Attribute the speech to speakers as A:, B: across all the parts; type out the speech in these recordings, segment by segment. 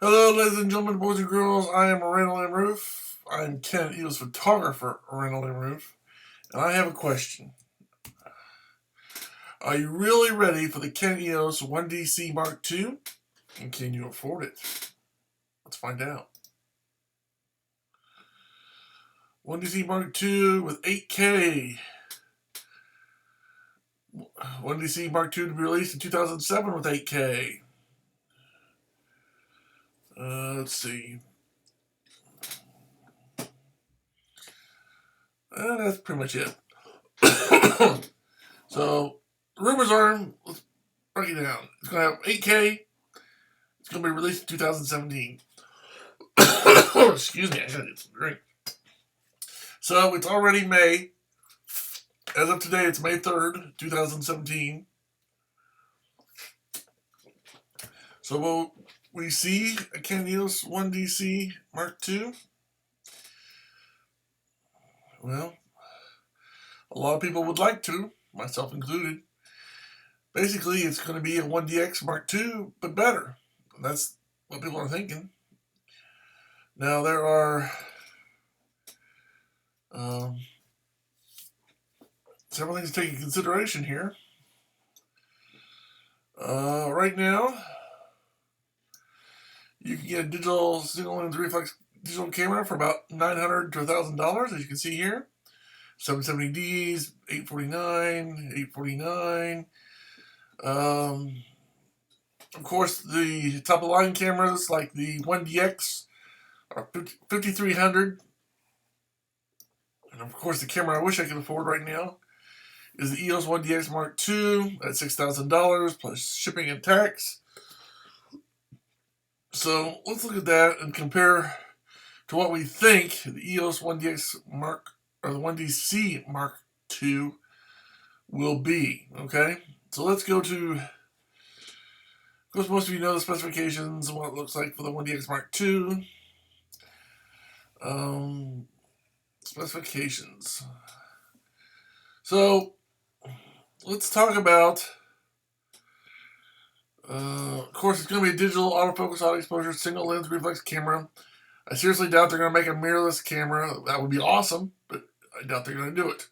A: Hello, ladies and gentlemen, boys and girls. I am Randall M. Rueff. I'm Canon EOS photographer, Randall M. Rueff, and I have a question. Are you really ready for the Canon EOS-1D Mark II? And can you afford it? Let's find out. 1D Mark II with 8K. 1D Mark II to be released in 2007 with 8K. Let's see. That's pretty much it. So, rumors are, let's break it down. It's going to have 8K. It's going to be released in 2017. Excuse me, I gotta get some drink. So, it's already May. As of today, it's May 3rd, 2017. So, will we see a Canon EOS-1D Mark II? Well, a lot of people would like to, myself included. Basically, it's going to be a 1DX Mark II, but better. That's what people are thinking. Now, there are several things to take into consideration here. Right now, you can get a digital single lens reflex digital camera for about $900 to $1,000, as you can see here. 770Ds, $849. Of course, the top of the line cameras like the 1DX are $5,300. And of course, the camera I wish I could afford right now is the EOS-1DX Mark II at $6,000 plus shipping and tax. So let's look at that and compare to what we think the EOS-1DX Mark or the 1DC Mark II will be. Okay, so let's go to. Of course, most of you know the specifications and what it looks like for the 1DX Mark II. Specifications. So let's talk about. Of course, it's going to be a digital autofocus auto exposure single lens reflex camera. I seriously doubt they're going to make a mirrorless camera. That would be awesome, but I doubt they're going to do it.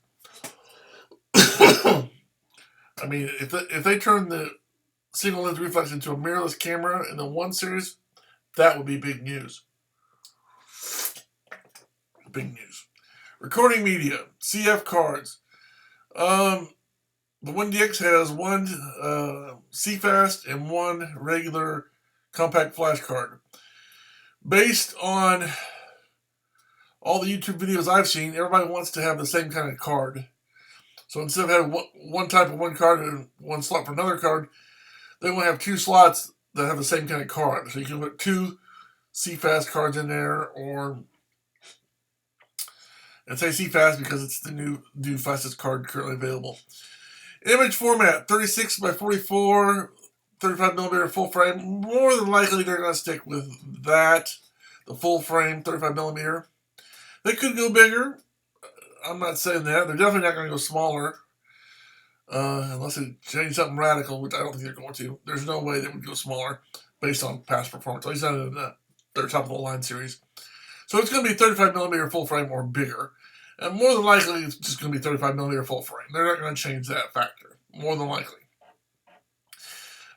A: I mean, if they turn the single lens reflex into a mirrorless camera in the 1 series, that would be big news. Big news. Recording media, CF cards. The 1DX has one CFast and one regular compact flash card. Based on all the YouTube videos I've seen, everybody wants to have the same kind of card. So instead of having one type of one card and one slot for another card, they want to have 2 slots that have the same kind of card. So you can put 2 CFast cards in there, and say CFast because it's the new fastest card currently available. Image format, 36 by 44, 35mm full frame. More than likely they're going to stick with that, the full frame 35mm. They could go bigger. I'm not saying that. They're definitely not going to go smaller. Unless they change something radical, which I don't think they're going to. There's no way they would go smaller based on past performance. At least not in their top of the line series. So it's going to be 35mm full frame or bigger. And more than likely, it's just going to be 35mm full frame. They're not going to change that factor. More than likely.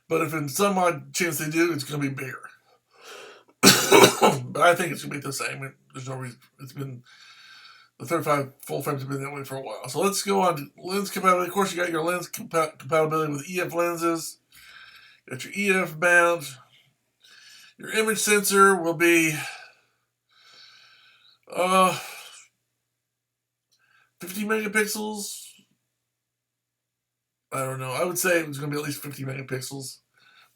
A: But if in some odd chance they do, it's going to be bigger. But I think it's going to be the same. There's no reason. It's been the 35 full frames have been that way for a while. So let's go on to lens compatibility. Of course, you got your lens compatibility with EF lenses. You got your EF mount. Your image sensor will be 50 megapixels. I don't know. I would say it was going to be at least 50 megapixels.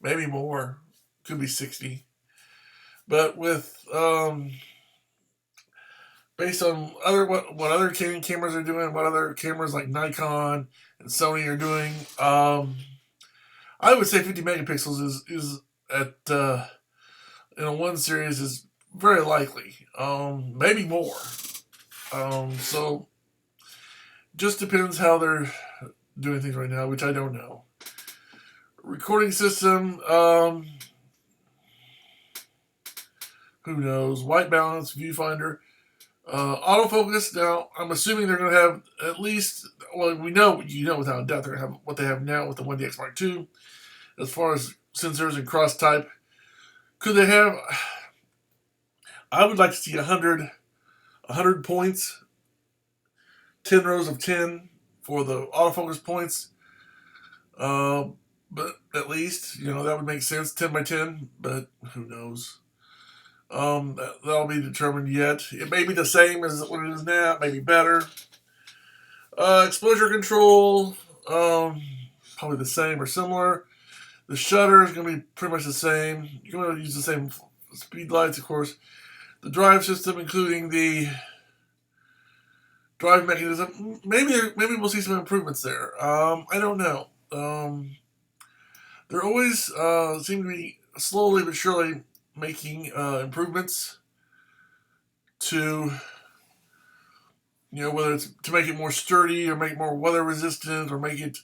A: Maybe more. Could be 60. But with based on what other Canon cameras are doing, what other cameras like Nikon and Sony are doing, I would say 50 megapixels is at in a 1 series is very likely. Maybe more. So just depends how they're doing things right now, which I don't know. Recording system. Who knows? White balance, viewfinder, autofocus. Now, I'm assuming they're going to have at least, well, we know, without a doubt, they're going to have what they have now with the 1D X Mark II as far as sensors and cross type. Could they have, I would like to see 100 points, 10 rows of 10 for the autofocus points. But at least, that would make sense, 10 by 10, but who knows? That'll be determined yet. It may be the same as what it is now, maybe better. Exposure control, probably the same or similar. The shutter is going to be pretty much the same. You're going to use the same speed lights, of course. The drive system, including the drive mechanism, maybe we'll see some improvements there. I don't know. They're always seem to be slowly but surely making improvements to, whether it's to make it more sturdy or make it more weather resistant or make it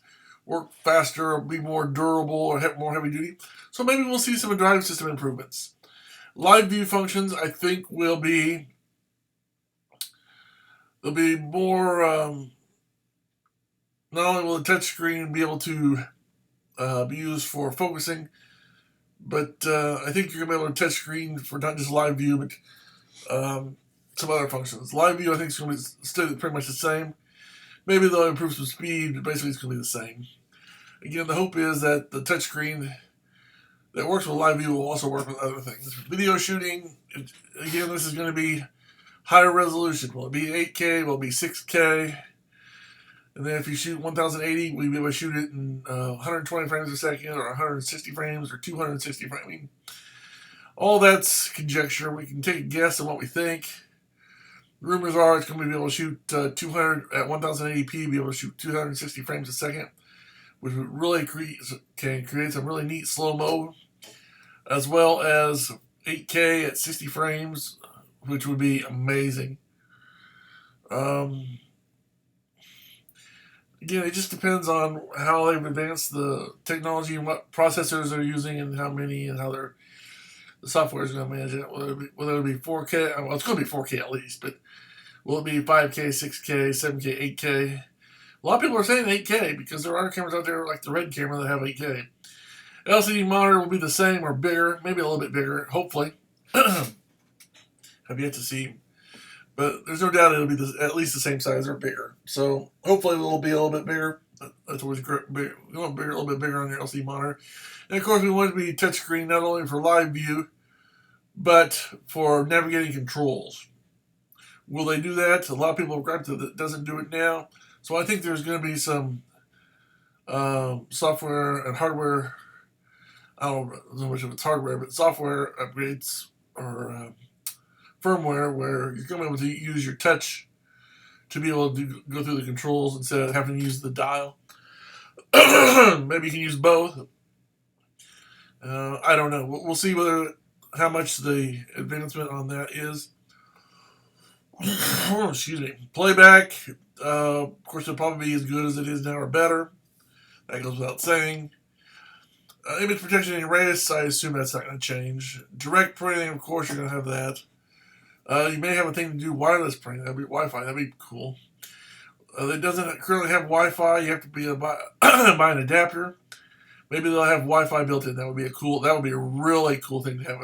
A: work faster or be more durable or have more heavy duty. So maybe we'll see some drive system improvements. Live view functions, I think, there'll be more. Not only will the touchscreen be able to be used for focusing, but I think you're going to be able to touchscreen for not just live view, but some other functions. Live view, I think, is going to stay pretty much the same. Maybe they'll improve some speed, but basically it's going to be the same. Again, the hope is that the touchscreen that works with live view will also work with other things. Video shooting, again, this is going to be higher resolution. Will it be 8K? Will it be 6K? And then if you shoot 1080, we'll be able to shoot it in 120 frames a second or 160 frames or 260 frames. I mean, all that's conjecture. We can take a guess on what we think. Rumors are it's going to be able to shoot 200 at 1080p, be able to shoot 260 frames a second, which would really can create some really neat slow-mo, as well as 8K at 60 frames, which would be amazing. Again, it just depends on how they've advanced the technology and what processors they're using and how many and how the software is going to manage it. Whether it be 4K, well, it's going to be 4K at least, but will it be 5K, 6K, 7K, 8K? A lot of people are saying 8K because there are cameras out there like the Red camera that have 8K. LCD monitor will be the same or bigger, maybe a little bit bigger, hopefully. Have yet to see. But there's no doubt it'll be at least the same size or bigger. So hopefully it'll be a little bit bigger. That's always great. We want a little bit bigger on your LCD monitor. And of course we want it to be touchscreen not only for live view, but for navigating controls. Will they do that? A lot of people have griped that it doesn't do it now. So I think there's going to be some software and hardware. I don't know much if it's hardware, but software upgrades or firmware where you're going to be able to use your touch to be able to go through the controls instead of having to use the dial. Maybe you can use both. I don't know. We'll see how much the advancement on that is. Excuse me. Playback, of course, it'll probably be as good as it is now or better. That goes without saying. Image protection and erase, I assume that's not going to change. Direct printing, of course, you're going to have that. You may have a thing to do wireless printing. That'd be Wi-Fi. That'd be cool. It doesn't currently have Wi-Fi. You have to buy an adapter. Maybe they'll have Wi-Fi built in. That would be a really cool thing to have.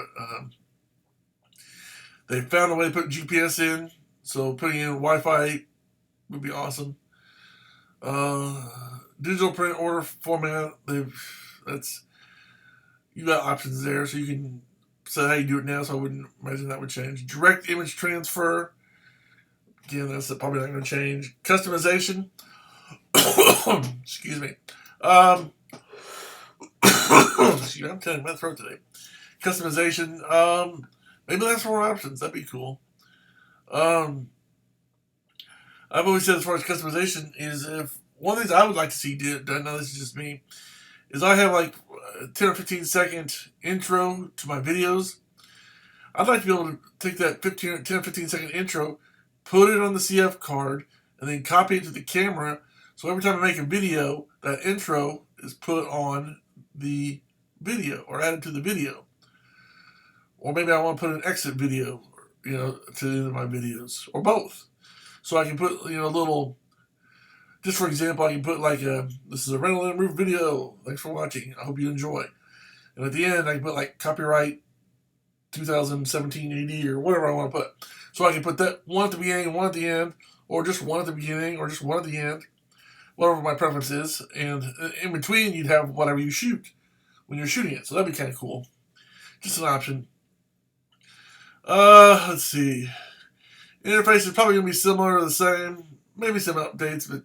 A: They found a way to put GPS in, so putting in Wi-Fi would be awesome. Digital print order format. You got options there, so you can say how you do it now, so I wouldn't imagine that would change. Direct image transfer. Again, that's probably not going to change. Customization. Excuse me. Excuse me, I'm telling my throat today. Customization. Maybe that's more options. That'd be cool. I've always said as far as customization is if one of the things I would like to see done, now this is just me, is I have like a 10 or 15 second intro to my videos. I'd like to be able to take that 10 or 15 second intro, put it on the CF card, and then copy it to the camera. So every time I make a video, that intro is put on the video or added to the video. Or maybe I want to put an exit video, to the end of my videos, or both. So I can put, little, just for example, I can put like this is a Randall M roof video. Thanks for watching. I hope you enjoy. And at the end, I can put like copyright 2017 AD or whatever I want to put. So I can put that one at the beginning, one at the end, or just one at the beginning, or just one at the end, whatever my preference is. And in between, you'd have whatever you shoot when you're shooting it. So that'd be kind of cool. Just an option. Let's see. Interface is probably going to be similar or the same. Maybe some updates, but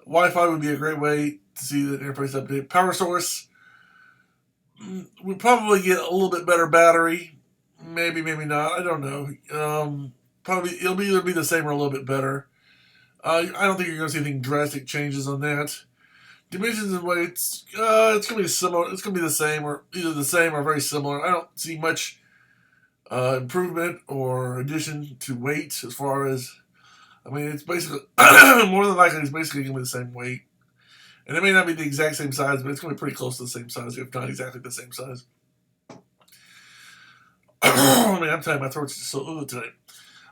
A: Wi-Fi would be a great way to see the interface update. Power source, we probably get a little bit better battery. Maybe, maybe not. I don't know. Probably it'll either be the same or a little bit better. I don't think you're going to see anything drastic changes on that. Dimensions and weights, it's going to be similar. It's going to be the same, or either the same or very similar. I don't see much improvement or addition to weight as far as, it's basically, more than likely, it's basically going to be the same weight. And it may not be the exact same size, but it's going to be pretty close to the same size, if not exactly the same size. I'm telling you, my throat's just so tonight.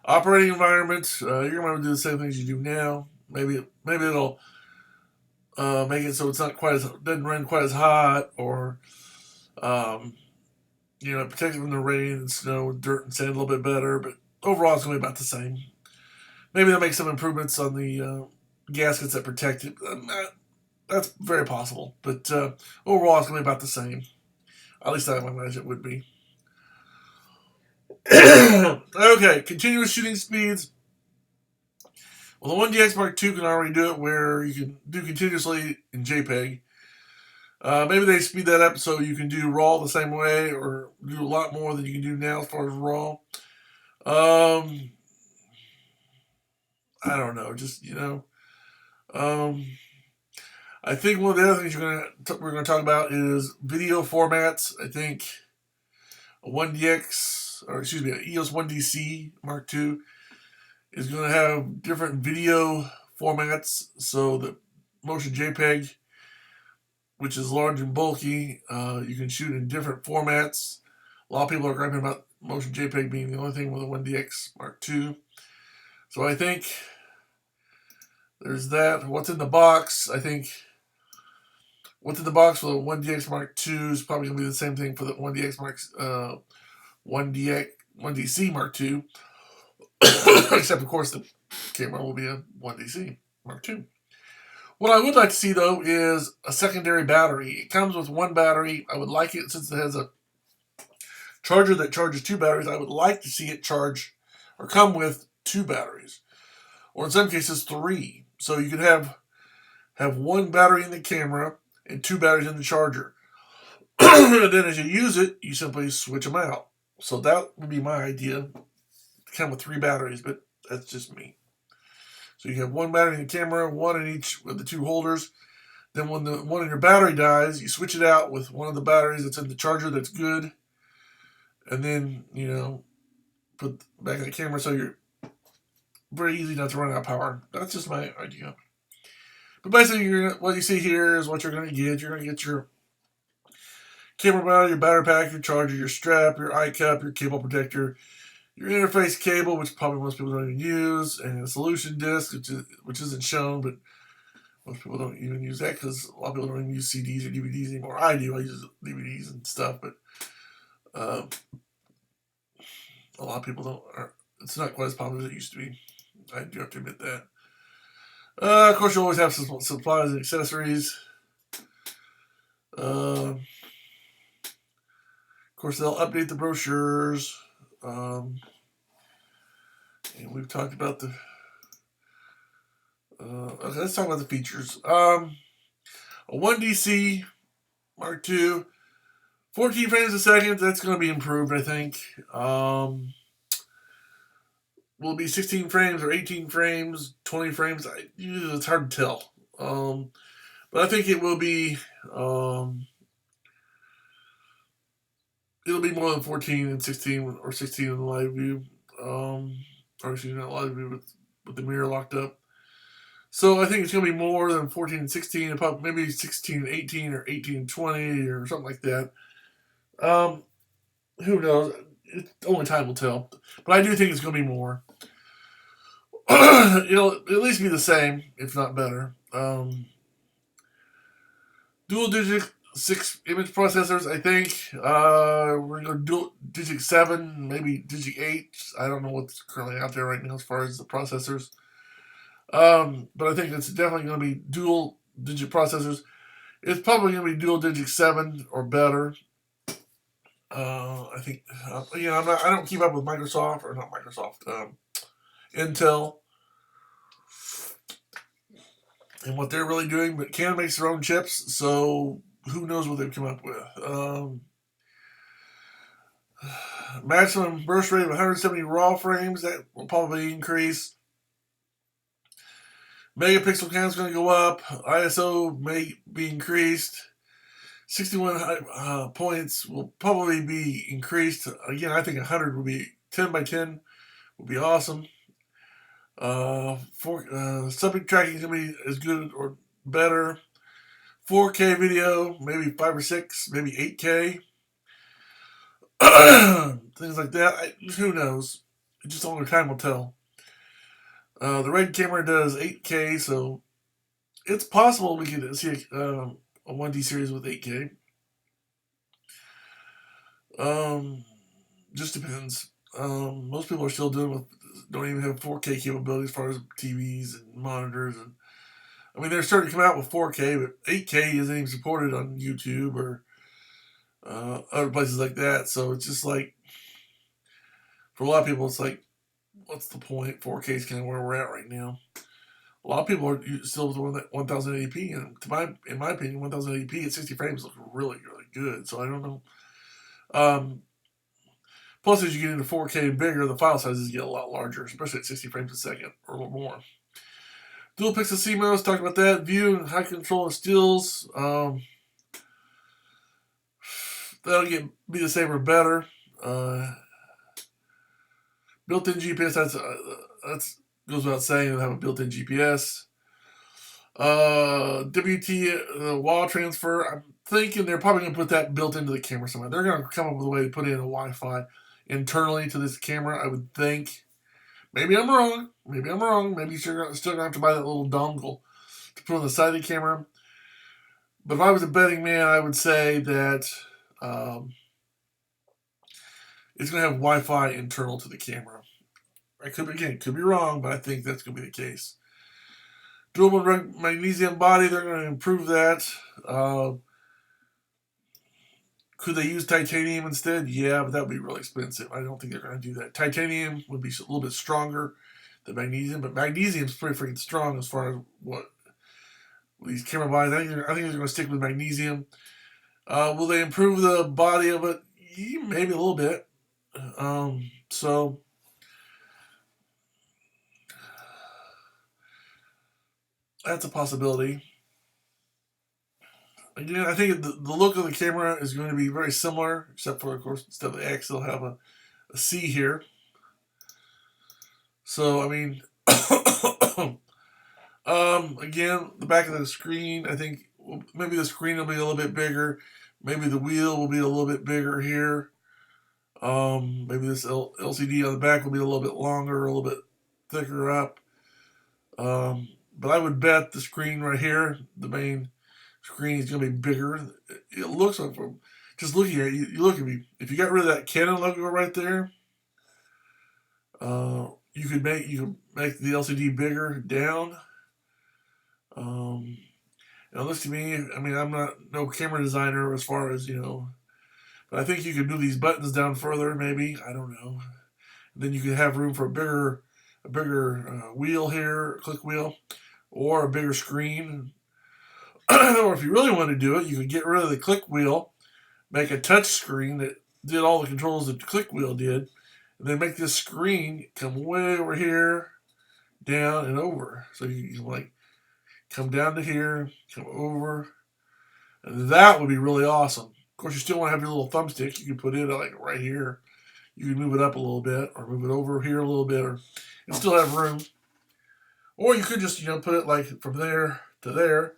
A: Operating environment, you're going to do the same things you do now. Maybe it'll make it so it's not quite as, doesn't run quite as hot, or protect it from the rain and snow, dirt and sand a little bit better. But overall, it's going to be about the same. Maybe they'll make some improvements on the gaskets that protect it. That's very possible. But overall, it's going to be about the same. At least I imagine it would be. Okay, continuous shooting speeds. Well, the 1DX Mark II can already do it where you can do continuously in JPEG. Maybe they speed that up so you can do RAW the same way, or do a lot more than you can do now as far as RAW. I don't know. Just, I think one of the other things we're going to talk about is video formats. I think a 1DX, or excuse me, an EOS-1D Mark II is going to have different video formats. So the motion JPEG, which is large and bulky, you can shoot in different formats. A lot of people are griping about motion JPEG being the only thing with a 1DX Mark II. So I think there's that. What's in the box? I think what's in the box for the 1DX Mark II is probably going to be the same thing for the 1DC Mark II. Except, of course, the camera will be a 1DC Mark II. What I would like to see, though, is a secondary battery. It comes with one battery. I would like it, since it has a charger that charges two batteries, I would like to see it charge or come with two batteries. Or in some cases, three. So you could have one battery in the camera and two batteries in the charger. And then as you use it, you simply switch them out. So that would be my idea. Come with three batteries, but that's just me. So you have one battery in the camera, one in each of the two holders. Then when the one in your battery dies, you switch it out with one of the batteries that's in the charger that's good. And then, put back in the camera so you're very easy not to run out of power. That's just my idea. But basically, what you see here is what you're going to get. You're going to get your camera battery, your battery pack, your charger, your strap, your eye cup, your cable protector, your interface cable, which probably most people don't even use, and a solution disc, which isn't shown, but most people don't even use that because a lot of people don't even use CDs or DVDs anymore. I do. I use DVDs and stuff, but a lot of people don't. It's not quite as popular as it used to be. I do have to admit that. Of course, you always have some supplies and accessories. Of course, they'll update the brochures. And we've talked about the... okay, let's talk about the features. A 1DC Mark II, 14 frames a second. That's going to be improved, I think. Will it be 16 frames or 18 frames, 20 frames? It's hard to tell. But I think it will be... it'll be more than 14 and 16, or 16 in the live view. Or excuse me, not live view, with the mirror locked up. So I think it's going to be more than 14 and 16, and probably maybe 16 and 18, or 18 and 20, or something like that. Who knows? only time will tell. But I do think it's going to be more. It'll at least be the same, if not better. Dual digit 6 image processors, I think. We're going to do digit 7, maybe digit 8. I don't know what's currently out there right now as far as the processors. But I think it's definitely going to be dual digit processors. It's probably going to be dual digit 7 or better. I think, I don't keep up with Microsoft, or not Microsoft, Intel, and what they're really doing, but Canon makes their own chips, so who knows what they've come up with. Maximum burst rate of 170 raw frames, that will probably increase. Megapixel count is going to go up. ISO may be increased. 61 points will probably be increased. Again, I think 100 would be 10 by 10 would be awesome. Subject tracking is going to be as good or better. 4K video, maybe 5 or 6, maybe 8K. Things like that. Who knows? Just only time will tell. The Red camera does 8K, so it's possible we could see a 1D series with 8K. Just depends. Most people are still don't even have 4K capabilities as far as TVs and monitors, and I mean they're starting to come out with 4K, but 8K isn't even supported on YouTube or other places like that. So it's just like, for a lot of people, it's like, what's the point? 4K is kind of where we're at right now. A lot of people are still doing that 1080p, and in my opinion, 1080p at 60 frames looks really, really good. So I don't know. Plus, as you get into 4K and bigger, the file sizes get a lot larger, especially at 60 frames a second or a little more. Dual pixel CMOS, talked about that. View and high control and stills. That'll be the same or better. Built-in GPS, that's goes without saying. It'll have a built-in GPS. WT wall transfer. I'm thinking they're probably going to put that built into the camera somewhere. They're going to come up with a way to put in a Wi-Fi internally to this camera, I would think. Maybe I'm wrong. Maybe you're still going to have to buy that little dongle to put on the side of the camera. But if I was a betting man, I would say that it's going to have Wi-Fi internal to the camera. I could be wrong, but I think that's going to be the case. Dual magnesium body, they're going to improve that. Could they use titanium instead? Yeah, but that would be really expensive. I don't think they're going to do that. Titanium would be a little bit stronger than magnesium, but magnesium is pretty freaking strong as far as what these camera bodies. I think they're going to stick with magnesium. Will they improve the body of it? Yeah, maybe a little bit. So that's a possibility. Again, I think the look of the camera is going to be very similar, except for, of course, instead of the X, they'll have a C here. So, I mean, again, the back of the screen, I think maybe the screen will be a little bit bigger. Maybe the wheel will be a little bit bigger here. Maybe this LCD on the back will be a little bit longer, a little bit thicker up. But I would bet the screen right here, the main screen, is going to be bigger. It looks like, from just looking at it, you look at me. If you got rid of that Canon logo right there, you could make the LCD bigger down. Now, this to me, I mean, I'm not no camera designer as far as, but I think you could move these buttons down further, maybe. I don't know. Then you could have room for a bigger wheel here, click wheel, or a bigger screen. Or if you really want to do it, you could get rid of the click wheel, make a touch screen that did all the controls that the click wheel did, and then make this screen come way over here, down and over. So you can like come down to here, come over, and that would be really awesome. Of course, you still want to have your little thumbstick. You can put it like right here. You can move it up a little bit, or move it over here a little bit, and still have room. Or you could just put it like from there to there.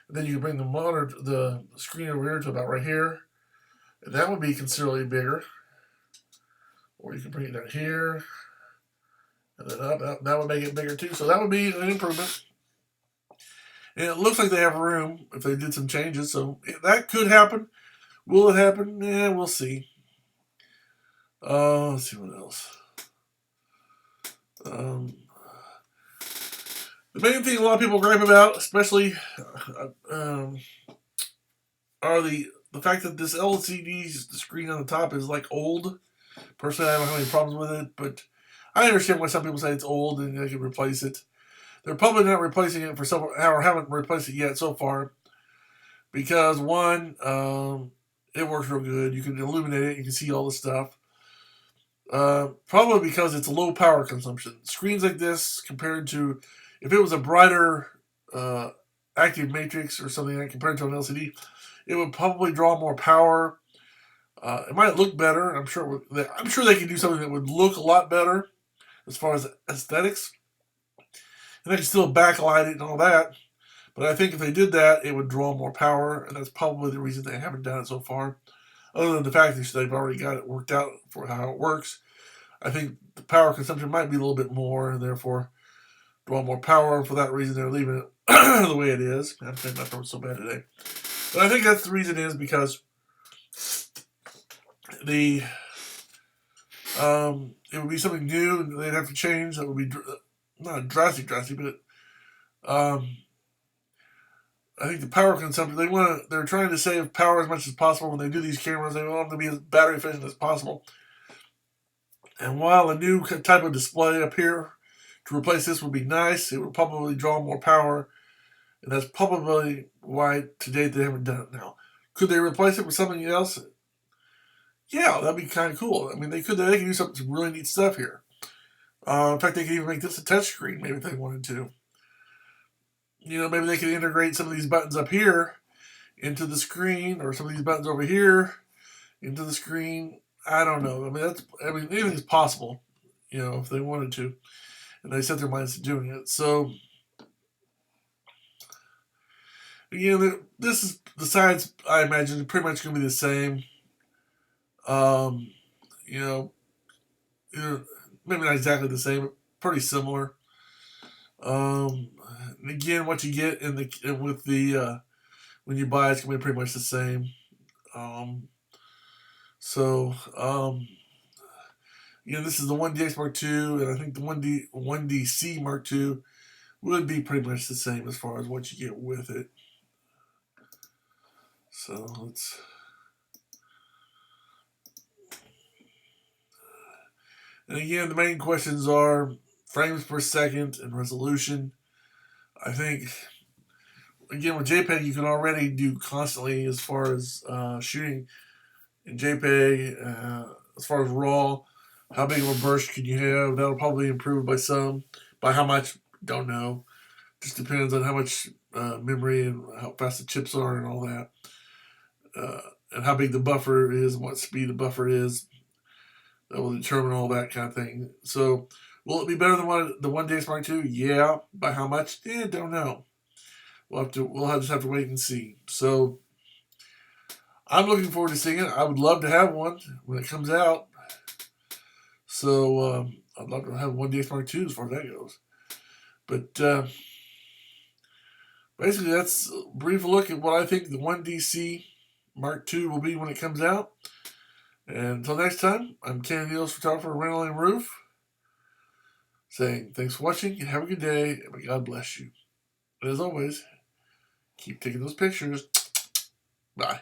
A: And then you can bring the screen over here to about right here. And that would be considerably bigger. Or you can bring it down here. And then up. That would make it bigger too. So that would be an improvement. And it looks like they have room if they did some changes. So that could happen. Will it happen? Yeah, we'll see. Let's see what else. The main thing a lot of people gripe about, especially, are the fact that this LCD screen on the top is like old. Personally, I don't have any problems with it, but I understand why some people say it's old and they can replace it. They're probably not replacing it for some, or haven't replaced it yet so far, because one, it works real good. You can illuminate it, you can see all the stuff. Probably because it's low power consumption. Screens like this, compared to if it was a brighter active matrix or something like compared to an LCD, it would probably draw more power. It might look better. I'm sure they can do something that would look a lot better as far as aesthetics, and they can still backlight it and all that. But I think if they did that, it would draw more power, and that's probably the reason they haven't done it so far. Other than the fact that they've already got it worked out for how it works, I think the power consumption might be a little bit more, and therefore draw more power. And for that reason, they're leaving it the way it is. I'm saying my throat's so bad today, but I think that's the reason is because it would be something new, and they'd have to change. That would be not drastic, but I think the power consumption, they're trying to save power as much as possible when they do these cameras. They want them to be as battery efficient as possible. And while a new type of display up here to replace this would be nice, it would probably draw more power. And that's probably why to date they haven't done it now. Could they replace it with something else? Yeah, that'd be kind of cool. I mean, they could do some really neat stuff here. In fact, they could even make this a touchscreen, maybe if they wanted to. Maybe they could integrate some of these buttons up here into the screen, or some of these buttons over here into the screen. I don't know. I mean, anything's possible, if they wanted to, and they set their minds to doing it. So, this is the sides. I imagine pretty much going to be the same. Maybe not exactly the same, but pretty similar. And again, what you get when you buy it's gonna be pretty much the same. This is the 1DX Mark II, and I think the 1DC Mark II would be pretty much the same as far as what you get with it. So let's. And again, the main questions are frames per second and resolution. I think, again, with JPEG, you can already do constantly as far as shooting in JPEG, as far as RAW. How big of a burst can you have? That'll probably improve by some. By how much? Don't know. Just depends on how much memory and how fast the chips are and all that. And how big the buffer is and what speed the buffer is. That will determine all that kind of thing. So, will it be better than the 1DX Mark II? Yeah. By how much? Don't know. We'll just have to wait and see. So, I'm looking forward to seeing it. I would love to have one when it comes out. So, I'd love to have 1DX Mark II as far as that goes. But basically, that's a brief look at what I think the 1DC Mark II will be when it comes out. And until next time, I'm Canon EOS photographer Randall M Rueff, saying thanks for watching and have a good day, and may God bless you. And as always, keep taking those pictures. Bye.